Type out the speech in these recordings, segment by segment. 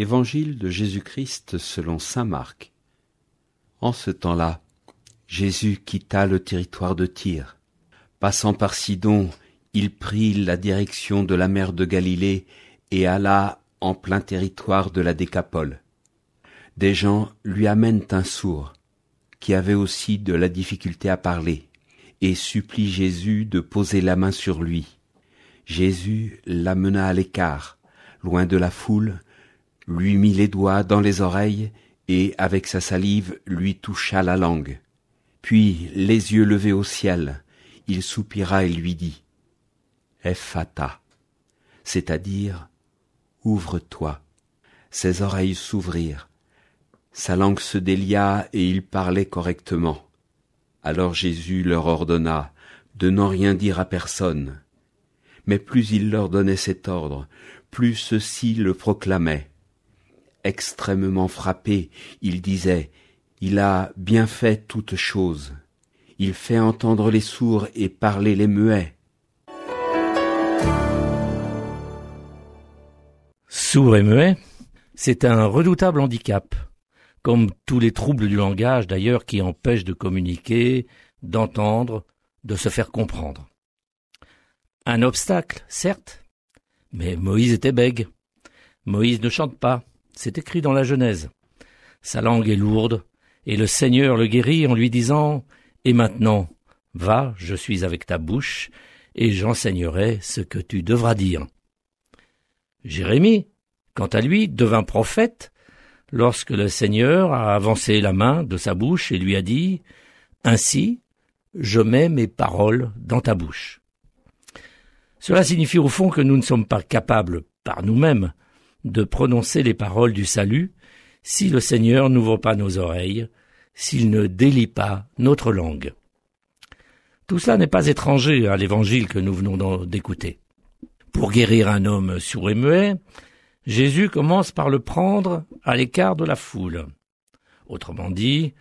Évangile de Jésus-Christ selon saint Marc. En ce temps-là, Jésus quitta le territoire de Tyr. Passant par Sidon, il prit la direction de la mer de Galilée et alla en plein territoire de la Décapole. Des gens lui amènent un sourd, qui avait aussi de la difficulté à parler, et supplie Jésus de poser la main sur lui. Jésus l'amena à l'écart, loin de la foule, lui mit les doigts dans les oreilles et, avec sa salive, lui toucha la langue. Puis, les yeux levés au ciel, il soupira et lui dit « Ephata », c'est-à-dire « Ouvre-toi ». Ses oreilles s'ouvrirent, sa langue se délia et il parlait correctement. Alors Jésus leur ordonna de n'en rien dire à personne. Mais plus il leur donnait cet ordre, plus ceux-ci le proclamaient. Extrêmement frappé, il disait « Il a bien fait toutes choses. Il fait entendre les sourds et parler les muets. » Sourd et muet, c'est un redoutable handicap, comme tous les troubles du langage d'ailleurs qui empêchent de communiquer, d'entendre, de se faire comprendre. Un obstacle, certes, mais Moïse était bègue. Moïse ne chante pas, c'est écrit dans la Genèse. Sa langue est lourde, et le Seigneur le guérit en lui disant « Et maintenant, va, je suis avec ta bouche, et j'enseignerai ce que tu devras dire. » Jérémie, quant à lui, devint prophète lorsque le Seigneur a avancé la main de sa bouche et lui a dit « Ainsi, je mets mes paroles dans ta bouche. » Cela signifie au fond que nous ne sommes pas capables, par nous-mêmes, de prononcer les paroles du salut si le Seigneur n'ouvre pas nos oreilles, s'il ne délie pas notre langue. Tout cela n'est pas étranger à l'évangile que nous venons d'écouter. Pour guérir un homme sourd et muet, Jésus commence par le prendre à l'écart de la foule. Autrement dit,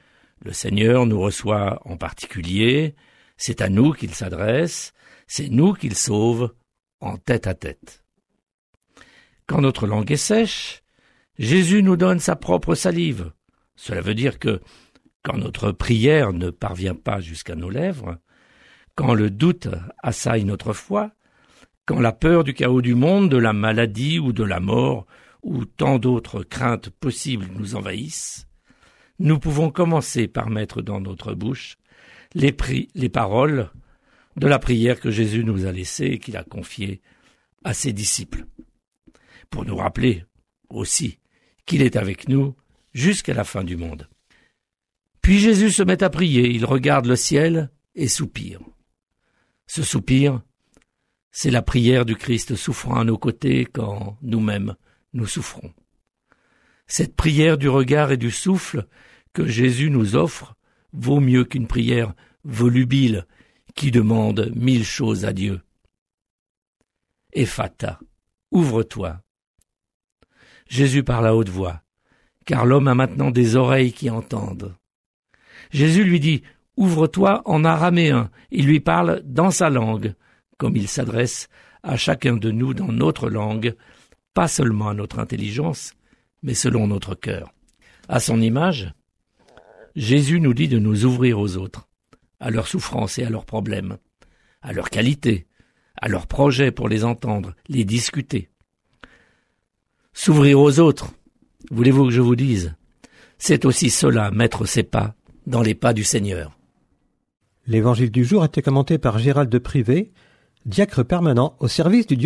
le Seigneur nous reçoit en particulier, c'est à nous qu'il s'adresse, c'est nous qu'il sauve en tête à tête. Quand notre langue est sèche, Jésus nous donne sa propre salive. Cela veut dire que, quand notre prière ne parvient pas jusqu'à nos lèvres, quand le doute assaille notre foi, quand la peur du chaos du monde, de la maladie ou de la mort, ou tant d'autres craintes possibles nous envahissent, nous pouvons commencer par mettre dans notre bouche les paroles de la prière que Jésus nous a laissée et qu'il a confiée à ses disciples, pour nous rappeler aussi qu'il est avec nous jusqu'à la fin du monde. Puis Jésus se met à prier, il regarde le ciel et soupire. Ce soupir, c'est la prière du Christ souffrant à nos côtés quand nous-mêmes nous souffrons. Cette prière du regard et du souffle que Jésus nous offre vaut mieux qu'une prière volubile qui demande 1000 choses à Dieu. Ephata, ouvre-toi. Jésus parle à haute voix, car l'homme a maintenant des oreilles qui entendent. Jésus lui dit « Ouvre-toi » en araméen. Il lui parle dans sa langue, comme il s'adresse à chacun de nous dans notre langue, pas seulement à notre intelligence, mais selon notre cœur. À son image, Jésus nous dit de nous ouvrir aux autres, à leurs souffrances et à leurs problèmes, à leurs qualités, à leurs projets pour les entendre, les discuter. S'ouvrir aux autres, voulez-vous que je vous dise, c'est aussi cela, mettre ses pas dans les pas du Seigneur. L'évangile du jour a été commenté par Gérald de Privé, diacre permanent au service du